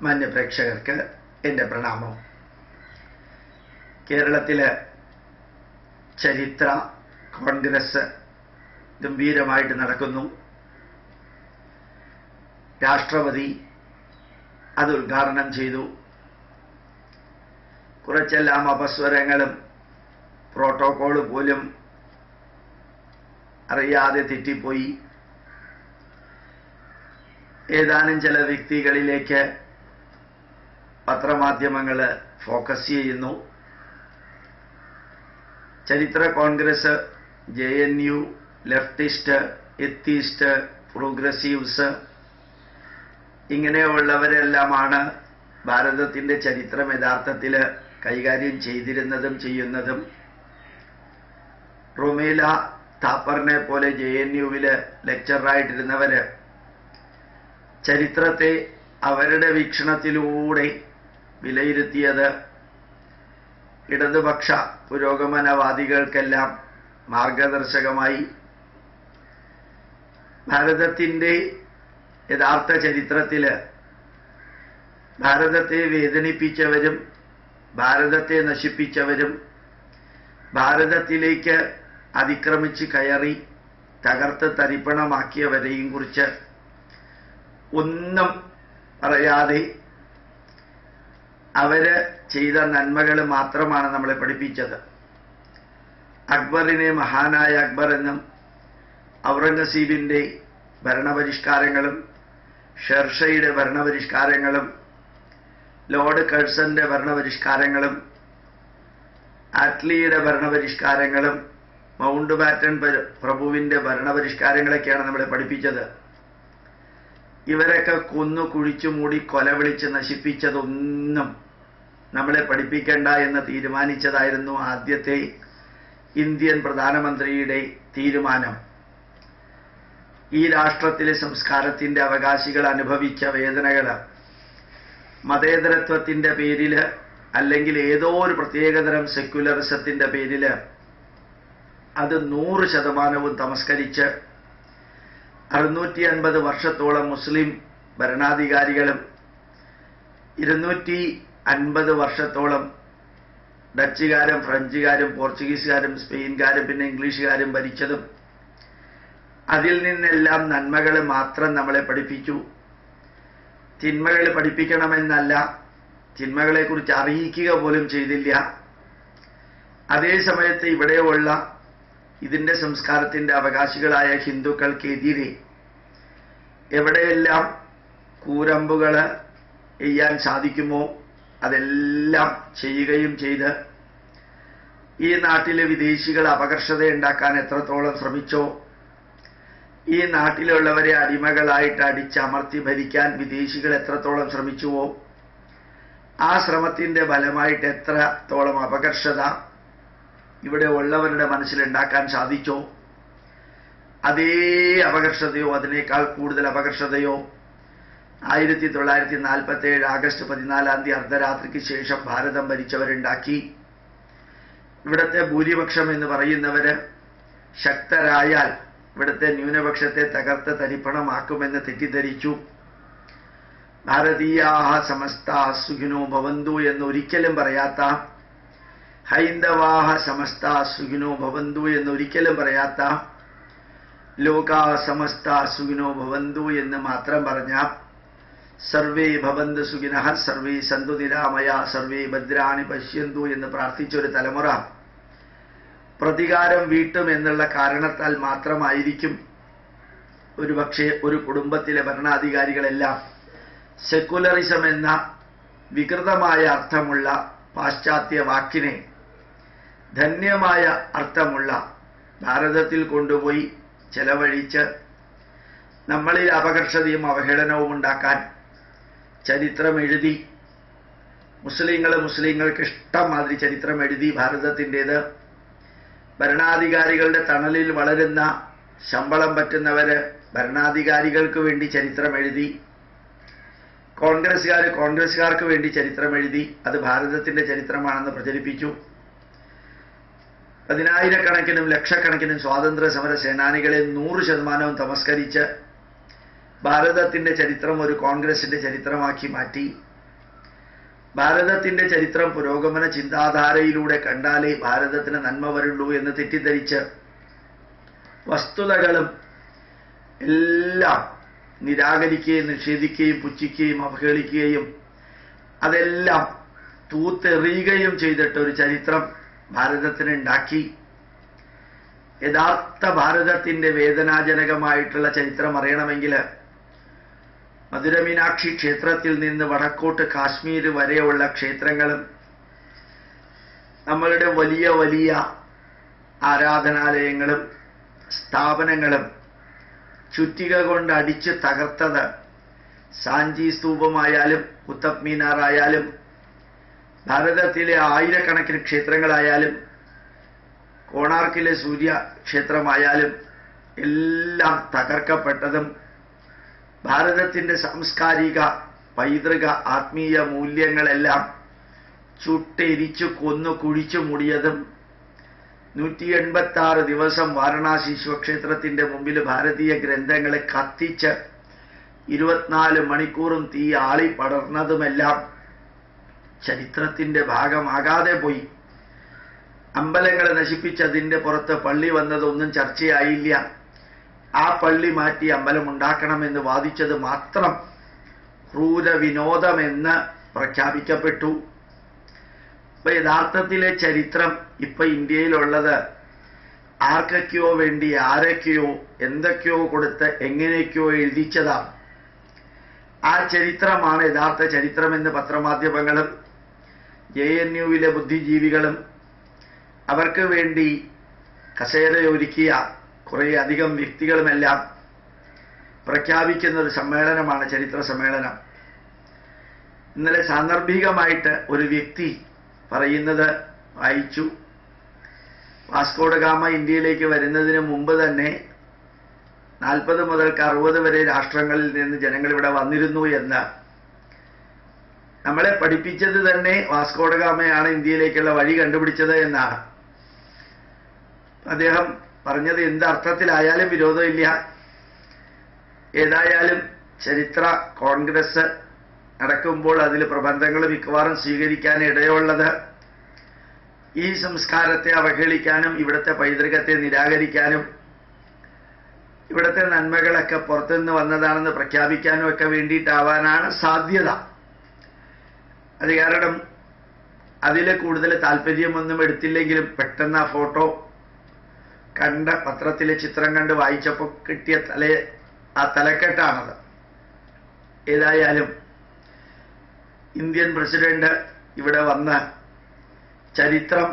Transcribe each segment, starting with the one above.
മാന്യപ്രേക്ഷകർക്ക് എൻ്റെ പ്രണാമം. കേരളത്തിലെ ചരിത്ര കോൺഗ്രസ് ഗംഭീരമായിട്ട് നടക്കുന്നു. രാഷ്ട്രപതി അത് ഉദ്ഘാടനം ചെയ്തു. കുറച്ചെല്ലാം അപസ്വരങ്ങളും പ്രോട്ടോകോൾ പോലും അറിയാതെ തെറ്റിപ്പോയി. ഏതാനും ചില വ്യക്തികളിലേക്ക് പത്രമാധ്യമങ്ങൾ ഫോക്കസ് ചെയ്യുന്നു. ചരിത്ര കോൺഗ്രസ്, JNU, ലെഫ്റ്റിസ്റ്റ്, എത്തീസ്റ്റ്, പ്രോഗ്രസീവ്സ് ഇങ്ങനെയുള്ളവരെല്ലാമാണ് ഭാരതത്തിൻ്റെ ചരിത്രം യഥാർത്ഥത്തിൽ കൈകാര്യം ചെയ്തിരുന്നതും ചെയ്യുന്നതും. റൊമേല താപ്പറിനെ പോലെ JNUവിൽ ലെക്ചറായിട്ടിരുന്നവർ ചരിത്രത്തെ അവരുടെ വീക്ഷണത്തിലൂടെ വിലയിരുത്തിയത് ഇടതുപക്ഷ പുരോഗമനവാദികൾക്കെല്ലാം മാർഗദർശകമായി. ഭാരതത്തിൻ്റെ യഥാർത്ഥ ചരിത്രത്തിൽ ഭാരതത്തെ വേദനിപ്പിച്ചവരും ഭാരതത്തെ നശിപ്പിച്ചവരും ഭാരതത്തിലേക്ക് അതിക്രമിച്ച് കയറി തകർത്ത് തരിപ്പണമാക്കിയവരെയും കുറിച്ച് ഒന്നും പറയാതെ അവര് ചെയ്ത നന്മകൾ മാത്രമാണ് നമ്മളെ പഠിപ്പിച്ചത്. അക്ബറിനെ മഹാനായ അക്ബർ എന്നും ഔറംഗസീബിൻ്റെ ഭരണപരിഷ്കാരങ്ങളും ഷെർഷയുടെ ഭരണപരിഷ്കാരങ്ങളും ലോർഡ് കഴ്സന്റെ ഭരണപരിഷ്കാരങ്ങളും ആറ്റ്ലിയുടെ ഭരണപരിഷ്കാരങ്ങളും മൗണ്ട് ബാറ്റൺ പ്രഭുവിൻ്റെ ഭരണപരിഷ്കാരങ്ങളൊക്കെയാണ് നമ്മളെ പഠിപ്പിച്ചത്. ഇവരൊക്കെ കൊന്നു കുഴിച്ചു മൂടി കൊല വിളിച്ച് നശിപ്പിച്ചതൊന്നും നമ്മളെ പഠിപ്പിക്കേണ്ട എന്ന് തീരുമാനിച്ചതായിരുന്നു ആദ്യത്തെ ഇന്ത്യൻ പ്രധാനമന്ത്രിയുടെ തീരുമാനം. ഈ രാഷ്ട്രത്തിലെ സംസ്കാരത്തിൻ്റെ അവകാശികൾ അനുഭവിച്ച വേദനകൾ മതേതരത്വത്തിൻ്റെ പേരിൽ അല്ലെങ്കിൽ ഏതോ ഒരു പ്രത്യേകതരം സെക്യുലറിസത്തിൻ്റെ പേരിൽ അത് 100% തമസ്കരിച്ച് 650 വർഷത്തോളം മുസ്ലിം ഭരണാധികാരികളും 250 വർഷത്തോളം ഡച്ചുകാരും ഫ്രഞ്ചുകാരും പോർച്ചുഗീസുകാരും സ്പെയിൻകാരും പിന്നെ ഇംഗ്ലീഷുകാരും ഭരിച്ചതും അതിൽ നിന്നെല്ലാം നന്മകൾ മാത്രം നമ്മളെ പഠിപ്പിച്ചു. തിന്മകൾ പഠിപ്പിക്കണമെന്നല്ല, തിന്മകളെക്കുറിച്ച് അറിയിക്കുക പോലും ചെയ്തില്ല. അതേ സമയത്ത് ഇവിടെയുള്ള ഇതിൻ്റെ സംസ്കാരത്തിൻ്റെ അവകാശികളായ ഹിന്ദുക്കൾക്കെതിരെ എവിടെയെല്ലാം കൂരമ്പുകൾ ചെയ്യാൻ സാധിക്കുമോ അതെല്ലാം ചെയ്യുകയും ചെയ്ത് ഈ നാട്ടിലെ വിദേശികൾ അപകർഷതയുണ്ടാക്കാൻ എത്രത്തോളം ശ്രമിച്ചോ, ഈ നാട്ടിലുള്ളവരെ അടിമകളായിട്ട് അടിച്ചമർത്തി ഭരിക്കാൻ വിദേശികൾ എത്രത്തോളം ശ്രമിച്ചുവോ, ആ ശ്രമത്തിൻ്റെ ഫലമായിട്ട് എത്രത്തോളം അപകർഷത ഇവിടെ ഉള്ളവരുടെ മനസ്സിലുണ്ടാക്കാൻ സാധിച്ചോ, അതേ അപകർഷതയോ അതിനേക്കാൾ കൂടുതൽ അപകർഷതയോ 1947 ആഗസ്റ്റ് 14 അർദ്ധരാത്രിക്ക് ശേഷം ഭാരതം ഭരിച്ചവരുണ്ടാക്കി. ഇവിടുത്തെ ഭൂരിപക്ഷം എന്ന് പറയുന്നവര് ശക്തരായാൽ ഇവിടുത്തെ ന്യൂനപക്ഷത്തെ തകർത്ത് തരിപ്പണമാക്കുമെന്ന് തെറ്റിദ്ധരിച്ചു. ഭാരതീയാഹ സമസ്താ സുഖിനോ ഭവന്തു എന്ന് ഒരിക്കലും പറയാത്ത, ഹൈന്ദവാഹ സമസ്താ സുഖിനോ ഭവന്തു എന്ന് ഒരിക്കലും പറയാത്ത, ലോകാ സമസ്താ സുഖിനോ ഭവന്തു എന്ന് മാത്രം പറഞ്ഞ, സർവേ ഭവന്തു സുഖിനഃ സർവേ സന്തു നിരാമയ സർവേ ഭദ്രാണി പശ്യന്തു എന്ന് പ്രാർത്ഥിച്ചൊരു തലമുറ പ്രതികാരം വീട്ടും എന്നുള്ള കാരണത്താൽ മാത്രമായിരിക്കും ഒരുപക്ഷെ ഒരു കുടുംബത്തിലെ ഭരണാധികാരികളെല്ലാം സെക്കുലറിസം എന്ന വികൃതമായ അർത്ഥമുള്ള പാശ്ചാത്യ വാക്കിനെ ധന്യമായ അർത്ഥമുള്ള ഭാരതത്തിൽ കൊണ്ടുപോയി ചെലവഴിച്ച് നമ്മളിൽ അപകർഷതയും അവഹേളനവും ഉണ്ടാക്കാൻ ചരിത്രം എഴുതി. മുസ്ലിങ്ങൾക്ക് ഇഷ്ടം മാതിരി ചരിത്രം എഴുതി. ഭാരതത്തിൻ്റേത് ഭരണാധികാരികളുടെ തണലിൽ വളരുന്ന ശമ്പളം പറ്റുന്നവര് ഭരണാധികാരികൾക്ക് വേണ്ടി ചരിത്രം എഴുതി. കോൺഗ്രസ്സുകാർക്ക് വേണ്ടി ചരിത്രം എഴുതി. അത് ഭാരതത്തിൻ്റെ ചരിത്രമാണെന്ന് പ്രചരിപ്പിച്ചു. പതിനായിരക്കണക്കിനും ലക്ഷക്കണക്കിനും സ്വാതന്ത്ര്യ സമര സേനാനികളെ 100% തമസ്കരിച്ച് ഭാരതത്തിൻ്റെ ചരിത്രം ഒരു കോൺഗ്രസിൻ്റെ ചരിത്രമാക്കി മാറ്റി. ഭാരതത്തിന്റെ ചരിത്രം പുരോഗമന ചിന്താധാരയിലൂടെ കണ്ടാലേ ഭാരതത്തിന് നന്മ വരുള്ളൂ എന്ന് തെറ്റിദ്ധരിച്ച് വസ്തുതകളും എല്ലാം നിരാകരിക്കുകയും നിഷേധിക്കുകയും പുച്ഛിക്കുകയും അവഹേളിക്കുകയും അതെല്ലാം തൂത്തെറിയുകയും ചെയ്തിട്ട് ഒരു ചരിത്രം ഭാരതത്തിന് ഉണ്ടാക്കി. യഥാർത്ഥ ഭാരതത്തിന്റെ വേദനാജനകമായിട്ടുള്ള ചരിത്രം അറിയണമെങ്കിൽ മധുരമീനാക്ഷി ക്ഷേത്രത്തിൽ നിന്ന് വടക്കോട്ട് കാശ്മീർ വരെയുള്ള ക്ഷേത്രങ്ങളും നമ്മളുടെ വലിയ വലിയ ആരാധനാലയങ്ങളും സ്ഥാപനങ്ങളും ചുറ്റിക കൊണ്ട് അടിച്ച് തകർത്തത് സാഞ്ചി സ്തൂപമായാലും കുത്തബ് മീനാർ ആയാലും ഭാരതത്തിലെ ആയിരക്കണക്കിന് ക്ഷേത്രങ്ങളായാലും കോണാർക്കിലെ സൂര്യ ക്ഷേത്രമായാലും എല്ലാം തകർക്കപ്പെട്ടതും ഭാരതത്തിന്റെ സാംസ്കാരിക പൈതൃക ആത്മീയ മൂല്യങ്ങളെല്ലാം ചുട്ടെരിച്ചു കൊന്നു കുഴിച്ചു മൂടിയതും 186 ദിവസം വാരണാസി ശിവക്ഷേത്രത്തിന്റെ മുമ്പിൽ ഭാരതീയ ഗ്രന്ഥങ്ങളെ കത്തിച്ച് 24 മണിക്കൂറും തീ ആളി പടർന്നതുമെല്ലാം ചരിത്രത്തിന്റെ ഭാഗമാകാതെ പോയി. അമ്പലങ്ങളെ നശിപ്പിച്ചതിന്റെ പുറത്ത് പള്ളി വന്നതൊന്നും ചർച്ചയായില്ല. ആ പള്ളി മാറ്റി അമ്പലം ഉണ്ടാക്കണമെന്ന് വാദിച്ചത് മാത്രം ക്രൂര വിനോദമെന്ന് പ്രഖ്യാപിക്കപ്പെട്ടു. ഇപ്പൊ യഥാർത്ഥത്തിലെ ചരിത്രം ഇപ്പൊ ഇന്ത്യയിലുള്ളത് ആർക്കൊക്കെയോ വേണ്ടി ആരൊക്കെയോ എന്തൊക്കെയോ കൊടുത്ത് എങ്ങനെയൊക്കെയോ എഴുതിച്ചതാണ്. ആ ചരിത്രമാണ് യഥാർത്ഥ ചരിത്രമെന്ന് പത്രമാധ്യമങ്ങളും JNUവിലെ ബുദ്ധിജീവികളും അവർക്ക് വേണ്ടി കസേരയൊരുക്കിയ കുറേ അധികം വ്യക്തികളുമെല്ലാം പ്രഖ്യാപിക്കുന്ന ഒരു സമ്മേളനമാണ് ചരിത്ര സമ്മേളനം. ഇന്നലെ സാന്ദർഭികമായിട്ട് ഒരു വ്യക്തി പറയുന്നത് വായിച്ചു. വാസ്കോ ഡ ഗാമ ഇന്ത്യയിലേക്ക് വരുന്നതിന് മുമ്പ് തന്നെ 40 മുതൽ 60 വരെ രാഷ്ട്രങ്ങളിൽ നിന്ന് ജനങ്ങൾ ഇവിടെ വന്നിരുന്നു എന്ന്. നമ്മളെ പഠിപ്പിച്ചത് തന്നെ വാസ്കോ ഡ ഗാമയാണ് ഇന്ത്യയിലേക്കുള്ള വഴി കണ്ടുപിടിച്ചത് എന്നാണ്. അദ്ദേഹം പറഞ്ഞത് എന്ത് അർത്ഥത്തിലായാലും വിരോധമില്ല. ഏതായാലും ചരിത്ര കോൺഗ്രസ് നടക്കുമ്പോൾ അതിൽ പ്രബന്ധങ്ങൾ മിക്കവാറും സ്വീകരിക്കാൻ ഇടയുള്ളത് ഈ സംസ്കാരത്തെ അവഹേളിക്കാനും ഇവിടുത്തെ പൈതൃകത്തെ നിരാകരിക്കാനും ഇവിടുത്തെ നന്മകളൊക്കെ പുറത്തുനിന്ന് വന്നതാണെന്ന് പ്രഖ്യാപിക്കാനും ഒക്കെ വേണ്ടിയിട്ടാവാനാണ് സാധ്യത. അത് കാരണം അതിൽ കൂടുതൽ താല്പര്യമൊന്നും എടുത്തില്ലെങ്കിലും പെട്ടെന്ന് ആ ഫോട്ടോ കണ്ട പത്രത്തിലെ ചിത്രം കണ്ട് വായിച്ചപ്പോൾ കിട്ടിയ ആ തലക്കെട്ടാണത്. ഏതായാലും ഇന്ത്യൻ പ്രസിഡന്റ് ഇവിടെ വന്ന് ചരിത്രം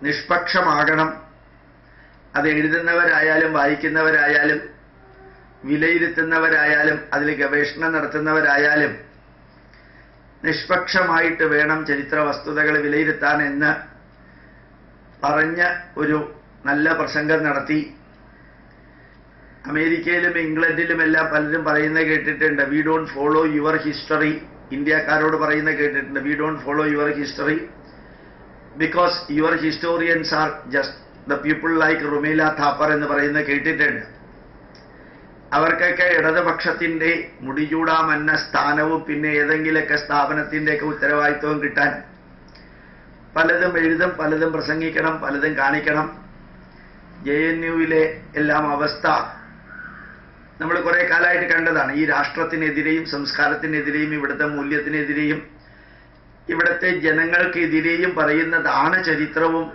നിഷ്പക്ഷമാകണം, അത് എഴുതുന്നവരായാലും വായിക്കുന്നവരായാലും വിലയിരുത്തുന്നവരായാലും അതിൽ ഗവേഷണം നടത്തുന്നവരായാലും നിഷ്പക്ഷമായിട്ട് വേണം ചരിത്ര വസ്തുതകൾ വിലയിരുത്താൻ എന്ന് പറഞ്ഞ ഒരു നല്ല പ്രസംഗം നടത്തി. അമേരിക്കയിലും ഇംഗ്ലണ്ടിലുമെല്ലാം പലരും പറയുന്നത് കേട്ടിട്ടുണ്ട്, we don't follow your history. ഇന്ത്യക്കാരോട് പറയുന്നത് കേട്ടിട്ടുണ്ട്, we don't follow your history because your historians are just the people like Romila Thapar എന്ന് പറയുന്നത് കേട്ടിട്ടുണ്ട്. അവർക്കൊക്കെ ഇടതുപക്ഷത്തിന്റെ മുടിചൂടാമെന്ന സ്ഥാനവും പിന്നെ ഏതെങ്കിലുമൊക്കെ സ്ഥാപനത്തിന്റെയൊക്കെ ഉത്തരവാദിത്വവും കിട്ടാൻ പലതും എഴുതും, പലതും പ്രസംഗിക്കണം, പലതും കാണിക്കണം. JNUവിലെ എല്ലാം അവസ്ഥ നമ്മൾ കുറെ കാലമായിട്ട് കണ്ടതാണ്. ഈ രാഷ്ട്രത്തിനെതിരെയും സംസ്കാരത്തിനെതിരെയും ഇവിടുത്തെ മൂല്യത്തിനെതിരെയും ഇവിടുത്തെ ജനങ്ങൾക്കെതിരെയും പറയുന്നതാണ് ചരിത്രവും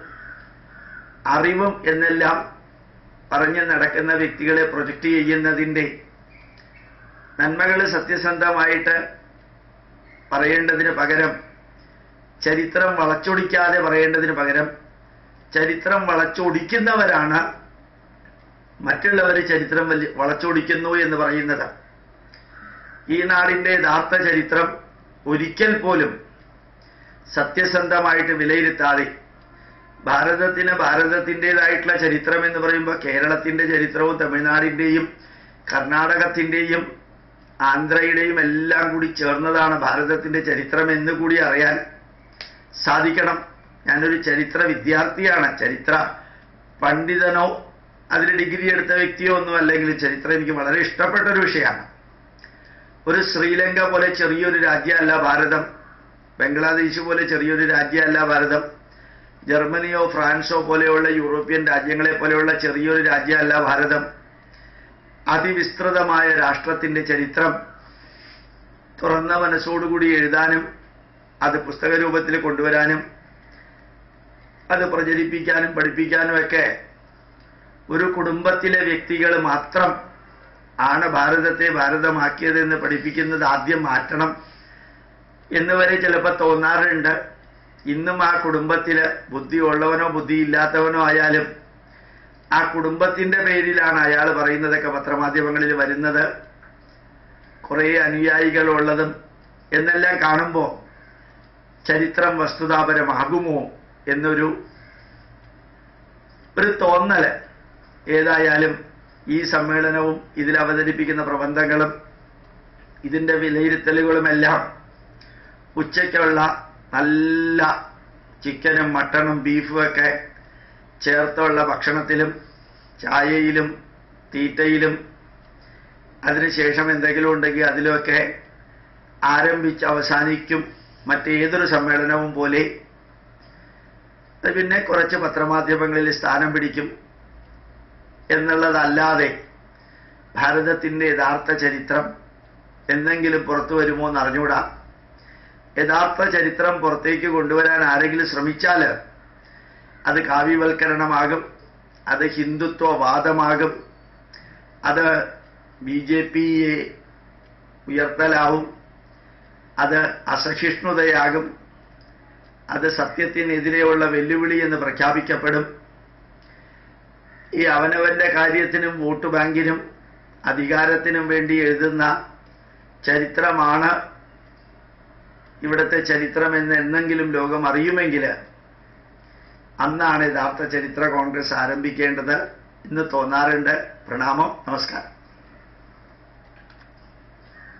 അറിവും എന്നെല്ലാം പറഞ്ഞു നടക്കുന്ന വ്യക്തികളെ പ്രൊജക്റ്റ് ചെയ്യുന്നതിൻ്റെ നന്മകൾ സത്യസന്ധമായിട്ട് പറയേണ്ടതിന് പകരം ചരിത്രം വളച്ചൊടിക്കാതെ പറയേണ്ടതിന് പകരം ചരിത്രം വളച്ചൊടിക്കുന്നവരാണ് മറ്റുള്ളവർ ചരിത്രം വളച്ചൊടിക്കുന്നു എന്ന് പറയുന്നത്. ഈ നാടിൻ്റെ യഥാർത്ഥ ചരിത്രം ഒരിക്കൽ പോലും സത്യസന്ധമായിട്ട് വിലയിരുത്താതെ ഭാരതത്തിന് ഭാരതത്തിൻ്റെതായിട്ടുള്ള ചരിത്രം എന്ന് പറയുമ്പോൾ കേരളത്തിൻ്റെ ചരിത്രവും തമിഴ്നാടിൻ്റെയും കർണാടകത്തിൻ്റെയും ആന്ധ്രയുടെയും എല്ലാം കൂടി ചേർന്നതാണ് ഭാരതത്തിൻ്റെ ചരിത്രം എന്ന് കൂടി അറിയാൻ സാധിക്കണം. ഞാനൊരു ചരിത്ര വിദ്യാർത്ഥിയാണ്, ചരിത്ര പണ്ഡിതനോ അതിൽ ഡിഗ്രി എടുത്ത വ്യക്തിയോ ഒന്നും അല്ലെങ്കിൽ ചരിത്രം എനിക്ക് വളരെ ഇഷ്ടപ്പെട്ട ഒരു വിഷയമാണ്. ഒരു ശ്രീലങ്ക പോലെ ചെറിയൊരു രാജ്യമല്ല ഭാരതം. ബംഗ്ലാദേശ് പോലെ ചെറിയൊരു രാജ്യമല്ല ഭാരതം. ജർമ്മനിയോ ഫ്രാൻസോ പോലെയുള്ള യൂറോപ്യൻ രാജ്യങ്ങളെ പോലെയുള്ള ചെറിയൊരു രാജ്യമല്ല ഭാരതം. അതിവിസ്തൃതമായ രാഷ്ട്രത്തിൻ്റെ ചരിത്രം തുറന്ന മനസ്സോടുകൂടി എഴുതാനും അത് പുസ്തക രൂപത്തിൽ കൊണ്ടുവരാനും അത് പ്രചരിപ്പിക്കാനും പഠിപ്പിക്കാനുമൊക്കെ ഒരു കുടുംബത്തിലെ വ്യക്തികൾ മാത്രം ആണ് ഭാരതത്തെ ഭാരതമാക്കിയതെന്ന് പഠിപ്പിക്കുന്നത് ആദ്യം മാറ്റണം എന്നുവരെ ചിലപ്പോൾ തോന്നാറുണ്ട്. ഇന്നും ആ കുടുംബത്തിൽ ബുദ്ധിയുള്ളവനോ ബുദ്ധിയില്ലാത്തവനോ ആയാലും ആ കുടുംബത്തിൻ്റെ പേരിലാണ് അയാൾ പറയുന്നതൊക്കെ പത്രമാധ്യമങ്ങളിൽ വരുന്നത്. കുറേ അനുയായികളുള്ളതും എന്നെല്ലാം കാണുമ്പോൾ ചരിത്രം വസ്തുതാപരമാകുമോ എന്നൊരു തോന്നൽ. ഏതായാലും ഈ സമ്മേളനവും ഇതിൽ അവതരിപ്പിക്കുന്ന പ്രബന്ധങ്ങളും ഇതിൻ്റെ വിലയിരുത്തലുകളുമെല്ലാം ഉച്ചയ്ക്കുള്ള നല്ല ചിക്കനും മട്ടണും ബീഫും ഒക്കെ ചേർത്തുള്ള ഭക്ഷണത്തിലും ചായയിലും തീറ്റയിലും അതിനുശേഷം എന്തെങ്കിലും ഉണ്ടെങ്കിൽ അതിലുമൊക്കെ ആരംഭിച്ച് അവസാനിക്കും മറ്റേതൊരു സമ്മേളനവും പോലെ. പിന്നെ കുറച്ച് പത്രമാധ്യമങ്ങളിൽ സ്ഥാനം പിടിക്കും എന്നുള്ളതല്ലാതെ ഭാരതത്തിൻ്റെ യഥാർത്ഥ ചരിത്രം എന്തെങ്കിലും പുറത്തു വരുമോ എന്ന് അറിഞ്ഞൂടാ. യഥാർത്ഥ ചരിത്രം പുറത്തേക്ക് കൊണ്ടുവരാൻ ആരെങ്കിലും ശ്രമിച്ചാൽ അത് കാവ്യവൽക്കരണമാകും, അത് ഹിന്ദുത്വവാദമാകും, അത് BJPയെ ഉയർത്തലാവും, അത് അസഹിഷ്ണുതയാകും, അത് സത്യത്തിനെതിരെയുള്ള വെല്ലുവിളി എന്ന് പ്രഖ്യാപിക്കപ്പെടും. ഈ അവനവൻ്റെ കാര്യത്തിനും വോട്ട് ബാങ്കിനും അധികാരത്തിനും വേണ്ടി എഴുതുന്ന ചരിത്രമാണ് ഇവിടുത്തെ ചരിത്രമെന്ന് എന്നെങ്കിലും ലോകം അറിയുമെങ്കിൽ അന്നാണ് യഥാർത്ഥ ചരിത്ര കോൺഗ്രസ് ആരംഭിക്കേണ്ടത് എന്ന് തോന്നാറുണ്ട്. പ്രണാമം, നമസ്കാരം.